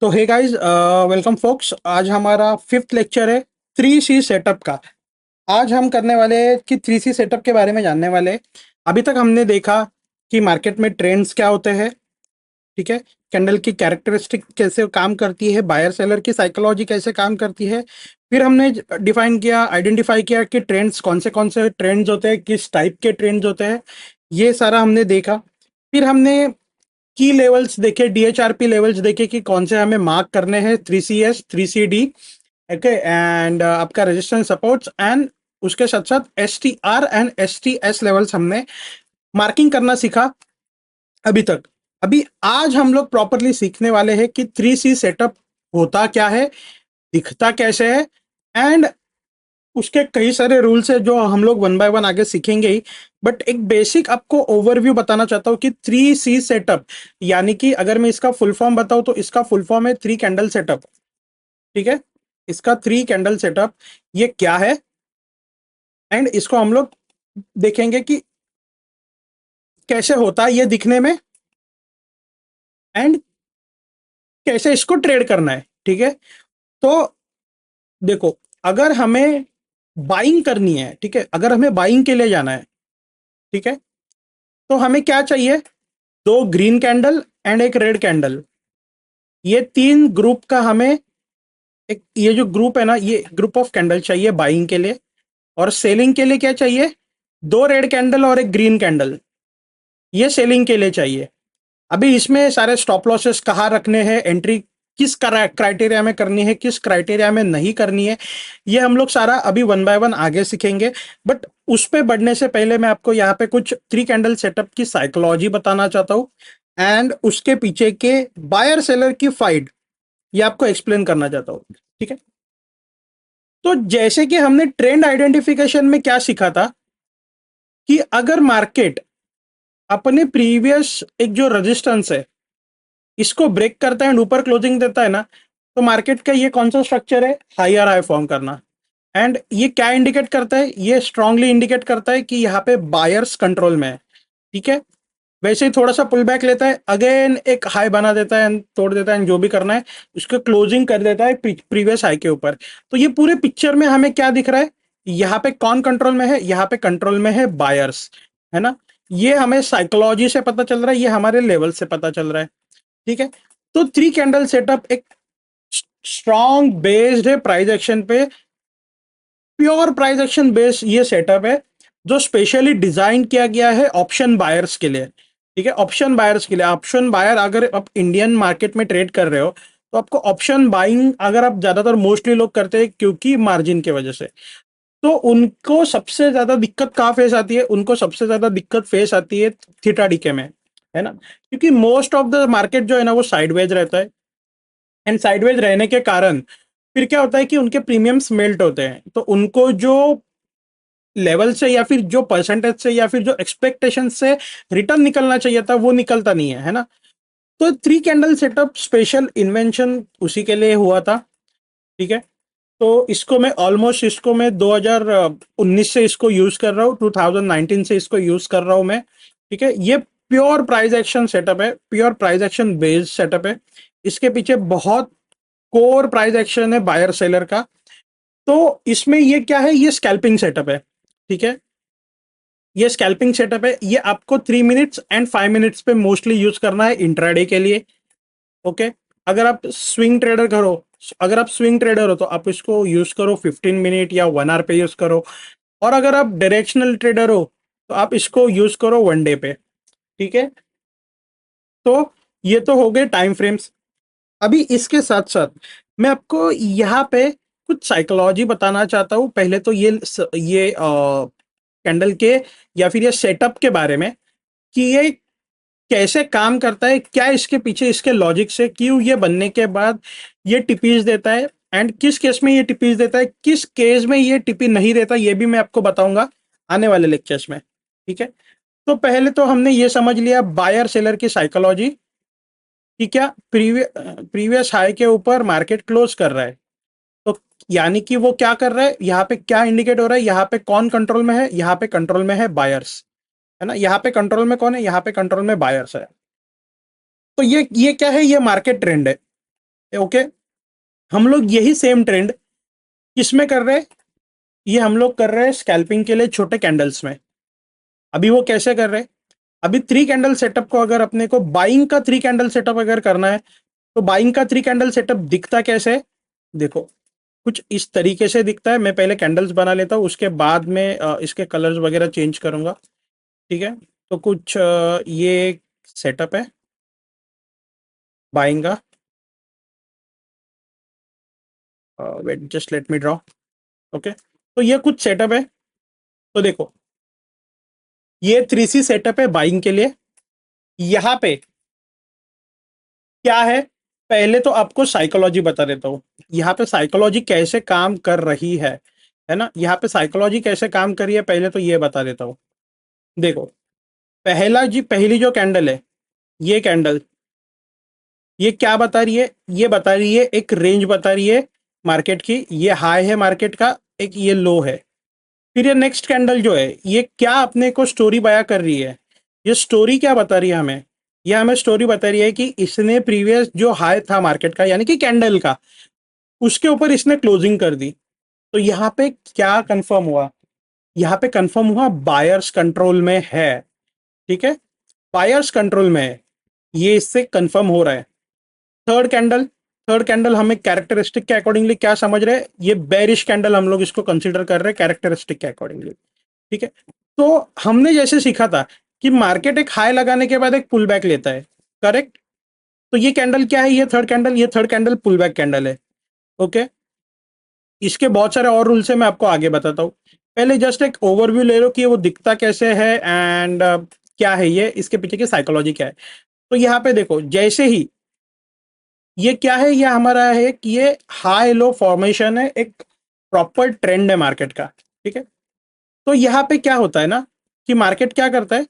तो hey guys, welcome focus. आज हमारा फिफ्थ लेक्चर है 3C सेटअप का। आज हम करने वाले हैं कि 3C सेटअप के बारे में जानने वाले हैं। अभी तक हमने देखा कि मार्केट में ट्रेंड्स क्या होते हैं, ठीक है। कैंडल की कैरेक्टरिस्टिक कैसे काम करती है, बायर सेलर की साइकोलॉजी कैसे काम करती है। फिर हमने डिफाइन किया, आइडेंटिफाई किया कि ट्रेंड्स कौन से ट्रेंड्स होते हैं, किस टाइप के ट्रेंड्स होते हैं। ये सारा हमने देखा। फिर हमने की लेवल्स देखे, डीएचआरपी लेवल्स देखे कि कौन से हमें मार्क करने हैं, 3CS 3CD, ओके। एंड आपका रेजिस्टेंस सपोर्ट्स एंड उसके साथ साथ STR एंड STS लेवल्स हमने मार्किंग करना सीखा अभी तक। अभी आज हम लोग प्रॉपरली सीखने वाले हैं कि 3C सेटअप होता क्या है, दिखता कैसे है, एंड उसके कई सारे रूल्स है जो हम लोग वन बाय वन आगे सीखेंगे ही। बट एक बेसिक आपको ओवरव्यू बताना चाहता हूँ कि 3C सेटअप, यानी कि अगर मैं इसका फुल फॉर्म बताऊं तो इसका फुल फॉर्म है 3 कैंडल सेटअप, ठीक है। इसका 3 कैंडल सेटअप ये क्या है, एंड इसको हम लोग देखेंगे कि कैसे होता है ये दिखने में, एंड कैसे इसको ट्रेड करना है, ठीक है। तो देखो, अगर हमें बाइंग करनी है, ठीक है, अगर हमें बाइंग के लिए जाना है, ठीक है, तो हमें क्या चाहिए? 2 ग्रीन कैंडल एंड एक रेड कैंडल, ये तीन ग्रुप का हमें, एक ये जो ग्रुप है ना, ये ग्रुप ऑफ कैंडल चाहिए बाइंग के लिए। और सेलिंग के लिए क्या चाहिए? 2 रेड कैंडल और एक ग्रीन कैंडल, ये सेलिंग के लिए चाहिए। अभी इसमें सारे स्टॉप लॉसेस कहाँ रखने हैं, एंट्री किस क्राइटेरिया में करनी है, किस क्राइटेरिया में नहीं करनी है, ये हम लोग सारा अभी वन बाय वन आगे सीखेंगे। बट उस पे बढ़ने से पहले मैं आपको यहाँ पे कुछ 3 कैंडल सेटअप की साइकोलॉजी बताना चाहता हूँ, एंड उसके पीछे के बायर सेलर की फाइट ये आपको एक्सप्लेन करना चाहता हूँ, ठीक है। तो जैसे कि हमने ट्रेंड आइडेंटिफिकेशन में क्या सीखा था कि अगर मार्केट अपने प्रीवियस एक जो रेजिस्टेंस है इसको ब्रेक करता है एंड ऊपर क्लोजिंग देता है ना, तो मार्केट का ये कौन सा स्ट्रक्चर है? हायर हाई फॉर्म करना। एंड ये क्या इंडिकेट करता है? ये स्ट्रांगली इंडिकेट करता है कि यहाँ पे बायर्स कंट्रोल में है, ठीक है। वैसे ही थोड़ा सा पुल बैक लेता है, अगेन एक हाई बना देता है, तोड़ देता है, जो भी करना है उसको क्लोजिंग कर देता है प्रीवियस हाई के ऊपर। तो ये पूरे पिक्चर में हमें क्या दिख रहा है? यहाँ पे कौन कंट्रोल में है? यहाँ पे कंट्रोल में है बायर्स, है ना। ये हमें साइकोलॉजी से पता चल रहा है, ये हमारे लेवल से पता चल रहा है, ठीक है। तो 3 कैंडल सेटअप एक स्ट्रॉन्ग बेस्ड है प्राइस एक्शन पे, प्योर प्राइस एक्शन बेस्ड ये सेटअप है जो स्पेशली डिजाइन किया गया है ऑप्शन बायर्स के लिए, ठीक है। ऑप्शन बायर्स के लिए, ऑप्शन बायर अगर आप इंडियन मार्केट में ट्रेड कर रहे हो तो आपको ऑप्शन बाइंग अगर आप ज्यादातर मोस्टली लोग करते हैं क्योंकि मार्जिन की वजह से, तो उनको सबसे ज्यादा दिक्कत कहाँ फेस आती है? उनको सबसे ज्यादा दिक्कत फेस आती है थीटा डीके में, है ना। क्योंकि मोस्ट ऑफ द मार्केट जो है ना वो साइडवेज रहता है, एंड साइडवेज रहने के कारण फिर क्या होता है कि उनके प्रीमियम्स मेल्ट होते हैं, तो उनको जो लेवल से या फिर जो परसेंटेज से या फिर जो एक्सपेक्टेशन से रिटर्न निकलना चाहिए था वो निकलता नहीं है, है ना। तो 3 कैंडल सेटअप स्पेशल इन्वेंशन उसी के लिए हुआ था, ठीक है। तो इसको मैं ऑलमोस्ट इसको मैं 2019 से इसको यूज कर रहा हूँ, 2019 से इसको यूज कर रहा हूँ मैं, ठीक है। ये प्योर प्राइस एक्शन सेटअप है, pure price action based setup है। इसके पीछे बहुत कोर प्राइस एक्शन है बायर सेलर का। तो इसमें ये क्या है? ये स्कैल्पिंग सेटअप है, ठीक है। ये स्कैल्पिंग सेटअप है, ये आपको 3 मिनट्स एंड 5 मिनट्स पे मोस्टली यूज करना है इंट्राडे के लिए, ओके। अगर आप स्विंग ट्रेडर करो, अगर आप स्विंग ट्रेडर हो तो आप इसको यूज करो 15 मिनट या 1 आवर पे यूज करो। और अगर आप डायरेक्शनल ट्रेडर हो तो आप इसको यूज करो 1 डे पे, ठीक है। तो ये तो हो गए टाइम फ्रेम्स। अभी इसके साथ साथ मैं आपको यहाँ पे कुछ साइकोलॉजी बताना चाहता हूँ। पहले तो ये कैंडल के या फिर ये सेटअप के बारे में कि ये कैसे काम करता है, क्या इसके पीछे इसके लॉजिक से, क्यों ये बनने के बाद ये टिपीज देता है, एंड किस केस में ये टिपीज देता है, किस केस में ये टिपी नहीं देता, ये भी मैं आपको बताऊंगा आने वाले लेक्चर्स में, ठीक है। तो पहले तो हमने ये समझ लिया बायर सेलर की साइकोलॉजी कि क्या प्रीवियस हाई के ऊपर मार्केट क्लोज कर रहा है, तो यानी कि वो क्या कर रहा है, यहाँ पे क्या इंडिकेट हो रहा है, यहाँ पे कौन कंट्रोल में है? यहाँ पे कंट्रोल में है बायर्स, है ना। यहाँ पे कंट्रोल में कौन है? यहाँ पे कंट्रोल में बायर्स है। तो ये क्या है? ये मार्केट ट्रेंड है, ओके, हम लोग यही सेम ट्रेंड किसमें कर रहे हैं? ये हम लोग कर रहे हैं स्कैल्पिंग के लिए छोटे कैंडल्स में। अभी वो कैसे कर रहे हैं? अभी 3 कैंडल सेटअप को अगर अपने को बाइंग का 3 कैंडल सेटअप अगर करना है, तो बाइंग का 3 कैंडल सेटअप दिखता कैसे है? देखो, कुछ इस तरीके से दिखता है। मैं पहले कैंडल्स बना लेता हूँ, उसके बाद में इसके कलर्स वगैरह चेंज करूंगा। ठीक है, तो कुछ ये सेटअप है बाइंग का। Wait, just let me draw. Okay, तो ये कुछ सेटअप है। तो देखो, ये 3C सेटअप है बाइंग के लिए। यहाँ पे क्या है, पहले तो आपको साइकोलॉजी बता देता हूँ। यहाँ पे साइकोलॉजी कैसे काम कर रही है ना, यहाँ पे साइकोलॉजी कैसे काम कर रही है पहले तो ये बता देता हूँ। देखो, पहली जो कैंडल है, ये कैंडल, ये क्या बता रही है? ये बता रही है, एक रेंज बता रही है मार्केट की। ये हाई है मार्केट का, एक ये लो है। फिर ये नेक्स्ट कैंडल जो है, ये क्या अपने को स्टोरी बयां कर रही है? ये स्टोरी क्या बता रही है हमें? ये हमें स्टोरी बता रही है कि इसने प्रीवियस जो हाई था मार्केट का, यानी कि कैंडल का, उसके ऊपर इसने क्लोजिंग कर दी। तो यहाँ पे क्या कंफर्म हुआ? यहाँ पे कंफर्म हुआ बायर्स कंट्रोल में है। ठीक है, बायर्स कंट्रोल में है, ये इससे कंफर्म हो रहा है। थर्ड कैंडल, थर्ड कैंडल हमें कैरेक्टरिस्टिक के अकॉर्डिंगली क्या समझ रहे हैं? ये बेरिश कैंडल हम लोग इसको कंसीडर कर रहे हैं कैरेक्टरिस्टिक के अकॉर्डिंगली। ठीक है, तो हमने जैसे सीखा था कि मार्केट एक हाई लगाने के बाद एक पुल बैक लेता है, करेक्ट? तो ये कैंडल क्या है? ये third candle pull back candle है। ओके, इसके बहुत सारे और रूल्स है, मैं आपको आगे बताता हूँ। पहले जस्ट एक ओवरव्यू ले लो कि वो दिखता कैसे है एंड क्या है ये, इसके पीछे की साइकोलॉजी क्या है। तो यहाँ पे देखो, जैसे ही ये क्या है, ये हमारा है कि ये हाई लो फॉर्मेशन है, एक प्रॉपर ट्रेंड है मार्केट का। ठीक है, तो यहाँ पे क्या होता है ना कि मार्केट क्या करता है,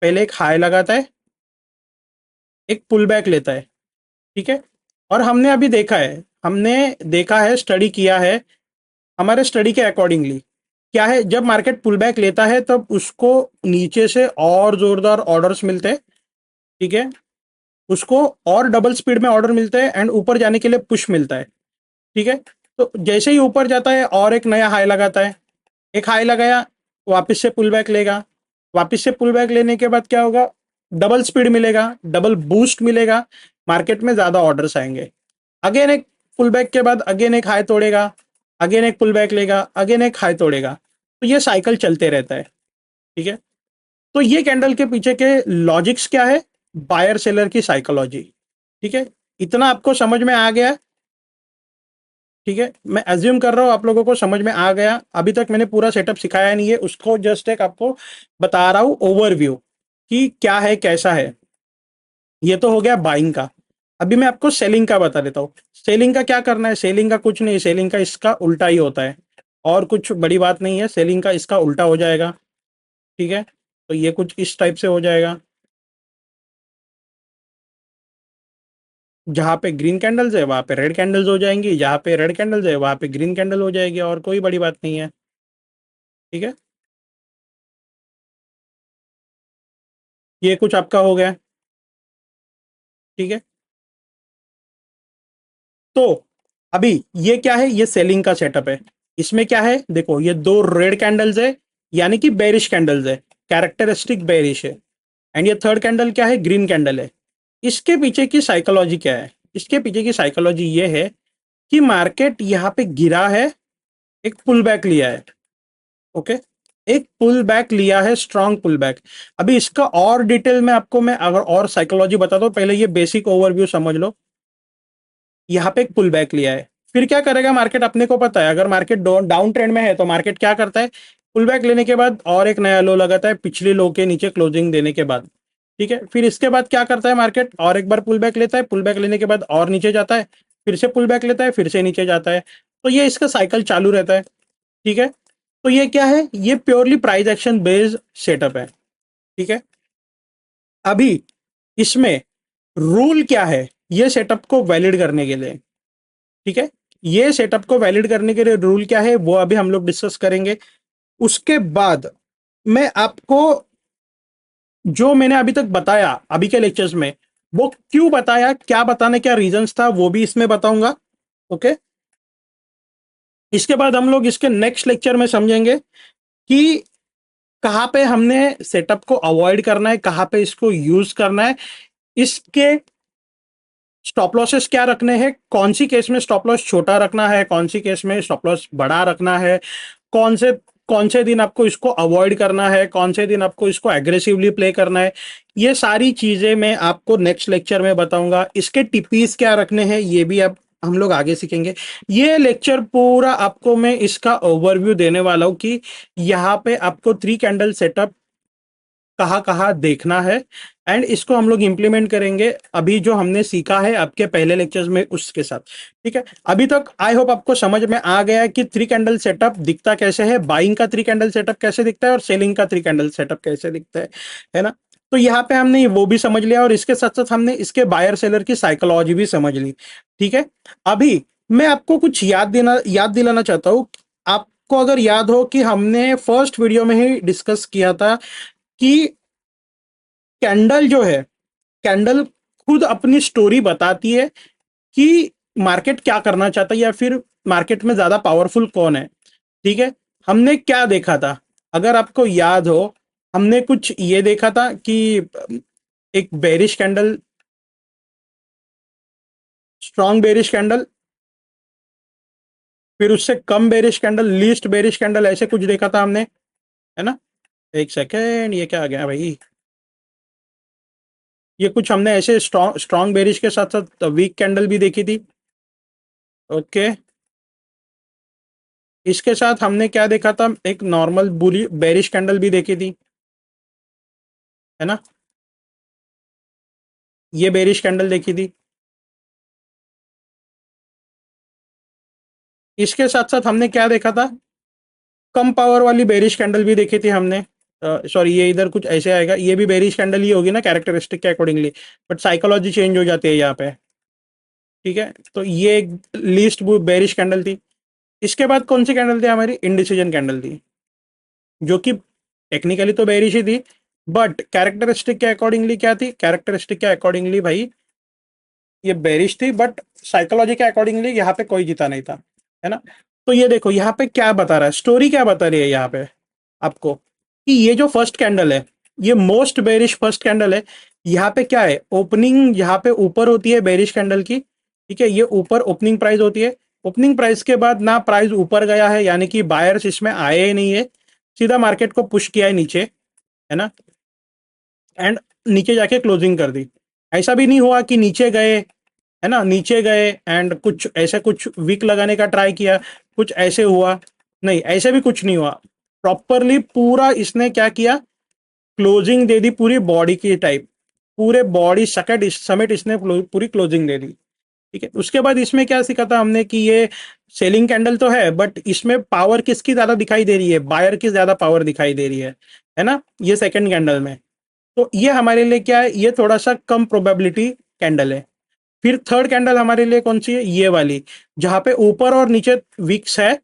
पहले एक हाई लगाता है, एक पुल बैक लेता है। ठीक है, और हमने देखा है, स्टडी किया है, हमारे स्टडी के अकॉर्डिंगली क्या है, जब मार्केट पुल बैक लेता है तब उसको नीचे से और जोरदार ऑर्डर्स मिलते हैं। ठीक है, उसको और डबल स्पीड में ऑर्डर मिलते हैं एंड ऊपर जाने के लिए पुश मिलता है। ठीक है, तो जैसे ही ऊपर जाता है और एक नया हाई लगाता है, एक हाई लगाया, वापस से पुल बैक लेगा, वापस से पुल बैक लेने के बाद क्या होगा, डबल स्पीड मिलेगा, डबल बूस्ट मिलेगा, मार्केट में ज्यादा ऑर्डर्स आएंगे। अगेन एक पुल बैक के बाद अगेन एक हाई तोड़ेगा, अगेन एक पुल बैक लेगा, अगेन एक हाई तोड़ेगा। तो ये साइकिल चलते रहता है। ठीक है, तो ये कैंडल के पीछे के लॉजिक्स क्या है? बायर सेलर की साइकोलॉजी। ठीक है, इतना आपको समझ में आ गया? ठीक है, मैं एज्यूम कर रहा हूँ आप लोगों को समझ में आ गया। अभी तक मैंने पूरा सेटअप सिखाया नहीं है, उसको जस्ट एक आपको बता रहा हूँ ओवरव्यू कि क्या है कैसा है। ये तो हो गया बाइंग का। अभी मैं आपको सेलिंग का बता देता हूँ। सेलिंग का क्या करना है? सेलिंग का कुछ नहीं, सेलिंग का इसका उल्टा ही होता है, और कुछ बड़ी बात नहीं है। सेलिंग का इसका उल्टा हो जाएगा। ठीक है, तो ये कुछ इस टाइप से हो जाएगा। जहाँ पे ग्रीन कैंडल्स है वहां पे रेड कैंडल्स हो जाएंगी, जहाँ पे रेड कैंडल्स है वहां पे ग्रीन कैंडल हो जाएगी, और कोई बड़ी बात नहीं है। ठीक है, ये कुछ आपका हो गया। ठीक है, तो अभी ये क्या है? ये सेलिंग का सेटअप है। इसमें क्या है देखो, ये दो रेड कैंडल्स है, यानी कि बेरिश कैंडल्स है, कैरेक्टरिस्टिक बेरिश है। एंड ये थर्ड कैंडल क्या है? ग्रीन कैंडल है। इसके पीछे की साइकोलॉजी क्या है? इसके पीछे की साइकोलॉजी ये है कि मार्केट यहाँ पे गिरा है, एक पुल बैक लिया है। ओके, एक पुल बैक लिया है, स्ट्रॉन्ग पुल बैक। अभी इसका और डिटेल में आपको मैं अगर और साइकोलॉजी बता दो, पहले ये बेसिक ओवरव्यू समझ लो। यहाँ पे एक पुल बैक लिया है, फिर क्या करेगा मार्केट? अपने को पता है, अगर मार्केट डाउन ट्रेंड में है तो मार्केट क्या करता है? पुल बैक लेने के बाद और एक नया लो लगाता है पिछले लो के नीचे क्लोजिंग देने के बाद। ठीक है, फिर इसके बाद क्या करता है मार्केट? और एक बार पुल बैक लेता है, पुल बैक लेने के बाद और नीचे जाता है, फिर से पुल बैक लेता है, फिर से नीचे जाता है। तो ये इसका साइकिल चालू रहता है। ठीक है, तो ये क्या है? ये purely price action based setup है। ठीक है, अभी इसमें रूल क्या है ये सेटअप को वैलिड करने के लिए? ठीक है, ये सेटअप को वैलिड करने के लिए रूल क्या है वो अभी हम लोग डिस्कस करेंगे। उसके बाद मैं आपको जो मैंने अभी तक बताया अभी के लेक्चर्स में, वो क्यों बताया, क्या बताने, क्या रीजंस था, वो भी इसमें बताऊंगा। ओके। इसके बाद हम लोग इसके नेक्स्ट लेक्चर में समझेंगे कि कहाँ पे हमने सेटअप को अवॉइड करना है, कहाँ पे इसको यूज करना है, इसके स्टॉप लॉसेस क्या रखने हैं, कौन सी केस में स्टॉप लॉस छोटा रखना है, कौन सी केस में स्टॉप लॉस बड़ा रखना है, कौन से कौन से दिन आपको इसको अवॉइड करना है, कौन से दिन आपको इसको एग्रेसिवली प्ले करना है, ये सारी चीजें मैं आपको नेक्स्ट लेक्चर में बताऊंगा। इसके टिपीज क्या रखने हैं ये भी अब हम लोग आगे सीखेंगे। ये लेक्चर पूरा आपको मैं इसका ओवरव्यू देने वाला हूं कि यहाँ पे आपको 3 कैंडल सेटअप कहाँ कहाँ देखना है, एंड इसको हम लोग इंप्लीमेंट करेंगे अभी जो हमने सीखा है आपके पहले लेक्चर्स में उसके साथ। ठीक है, अभी तक आई होप आपको समझ में आ गया है कि 3 कैंडल सेटअप दिखता कैसे है, बाइंग का 3 कैंडल सेटअप कैसे दिखता है और सेलिंग का 3 कैंडल सेटअप कैसे दिखता है ना। तो यहाँ पे हमने वो भी समझ लिया और इसके साथ साथ हमने इसके बायर सेलर की साइकोलॉजी भी समझ ली। ठीक है, अभी मैं आपको कुछ याद दिलाना चाहता हूँ। आपको अगर याद हो कि हमने फर्स्ट वीडियो में ही डिस्कस किया था कि कैंडल जो है, कैंडल खुद अपनी स्टोरी बताती है कि मार्केट क्या करना चाहता है या फिर मार्केट में ज्यादा पावरफुल कौन है। ठीक है, हमने क्या देखा था, अगर आपको याद हो, हमने कुछ ये देखा था कि एक bearish candle, strong bearish candle, फिर उससे कम bearish candle, least bearish candle, ऐसे कुछ देखा था हमने, है ना। एक सेकेंड, ये क्या आ गया भाई, ये कुछ हमने ऐसे स्ट्रॉन्ग स्ट्रॉन्ग बेरिश के साथ साथ वीक कैंडल भी देखी थी। ओके, इसके साथ हमने क्या देखा था, एक नॉर्मल बुली बेरिश कैंडल भी देखी थी, है ना। ये बेरिश कैंडल देखी थी। इसके साथ साथ हमने क्या देखा था, कम पावर वाली बेरिश कैंडल भी देखी थी हमने। सॉरी, ये इधर कुछ ऐसे आएगा, ये भी बेरिश कैंडल ही होगी ना कैरेक्टरिस्टिक के अकॉर्डिंगली, बट साइकोलॉजी चेंज हो जाती है यहाँ पे। ठीक है, तो ये एक लीस्ट बेरिश कैंडल थी। इसके बाद कौन सी कैंडल थी हमारी, इंडिसीजन कैंडल थी, जो कि टेक्निकली तो बेरिश ही थी, बट कैरेक्टरिस्टिक के अकॉर्डिंगली क्या थी, कैरेक्टरिस्टिक के अकॉर्डिंगली भाई ये बेरिश थी, बट साइकोलॉजी के अकॉर्डिंगली यहाँ पे कोई जीता नहीं था, है ना। तो ये देखो यहाँ पे क्या बता रहा है, स्टोरी क्या बता रही है यहाँ पे आपको, कि ये जो फर्स्ट कैंडल है, ये मोस्ट बेरिश फर्स्ट कैंडल है। यहाँ पे क्या है, ओपनिंग यहाँ पे ऊपर होती है बेरिश कैंडल की। ठीक है, ये ऊपर ओपनिंग प्राइस होती है, ओपनिंग प्राइस के बाद ना प्राइस ऊपर गया है, यानी कि बायर्स इसमें आए ही नहीं है, सीधा मार्केट को पुश किया है नीचे, है ना, एंड नीचे जाके क्लोजिंग कर दी। ऐसा भी नहीं हुआ कि नीचे गए, है ना, नीचे गए एंड कुछ ऐसे कुछ वीक लगाने का ट्राई किया, कुछ ऐसे हुआ, नहीं ऐसे भी कुछ नहीं हुआ। प्रॉपरली पूरा इसने क्या किया, क्लोजिंग दे दी पूरी बॉडी की टाइप, पूरे बॉडी सकट इस समेट इसने पूरी क्लोजिंग दे दी। ठीक है, उसके बाद इसमें क्या सीखा था हमने कि ये सेलिंग कैंडल तो है, बट इसमें पावर किसकी ज्यादा दिखाई दे रही है, बायर की ज्यादा पावर दिखाई दे रही है ना, ये सेकंड कैंडल में। तो ये हमारे लिए क्या है, ये थोड़ा सा कम प्रोबेबिलिटी कैंडल है। फिर थर्ड कैंडल हमारे लिए कौन सी है, ये वाली, जहां पे ऊपर और नीचे विक्स है,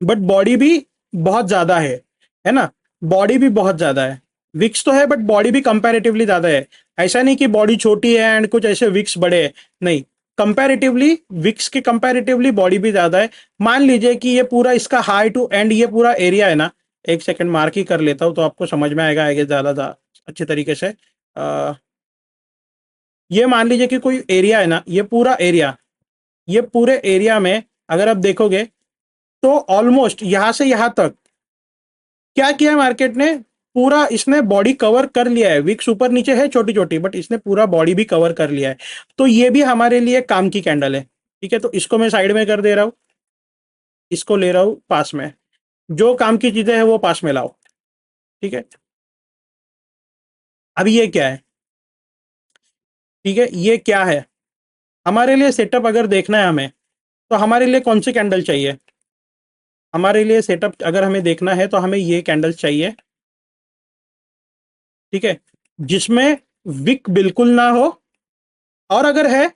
बट बॉडी भी बहुत ज्यादा है ना, बॉडी भी बहुत ज्यादा है। विक्स तो है बट बॉडी भी कंपैरेटिवली ज्यादा है। ऐसा नहीं कि बॉडी छोटी है एंड कुछ ऐसे विक्स बड़े हैं, नहीं, कंपैरेटिवली विक्स के कंपैरेटिवली बॉडी भी ज्यादा है। मान लीजिए कि ये पूरा इसका हाई टू एंड ये पूरा एरिया है ना, एक सेकंड मार्क ही कर लेता हूं तो आपको समझ में आएगा आगे ज्यादा अच्छे तरीके से। ये मान लीजिए कि कोई एरिया है ना, ये पूरा एरिया, ये पूरे एरिया में अगर आप देखोगे तो ऑलमोस्ट यहां से यहां तक क्या किया है मार्केट ने, पूरा इसने बॉडी कवर कर लिया है। विक्स ऊपर नीचे है छोटी छोटी, बट इसने पूरा बॉडी भी कवर कर लिया है। तो ये भी हमारे लिए काम की कैंडल है। ठीक है, तो इसको मैं साइड में कर दे रहा हूं, इसको ले रहा हूं पास में, जो काम की चीजें हैं वो पास में लाओ। ठीक है, अभी ये क्या है, ठीक है, ये क्या है हमारे लिए सेटअप अगर देखना है हमें, तो हमारे लिए कौन सी कैंडल चाहिए, हमारे लिए सेटअप अगर हमें देखना है तो हमें ये कैंडल चाहिए। ठीक है, जिसमें विक बिल्कुल ना हो, और अगर है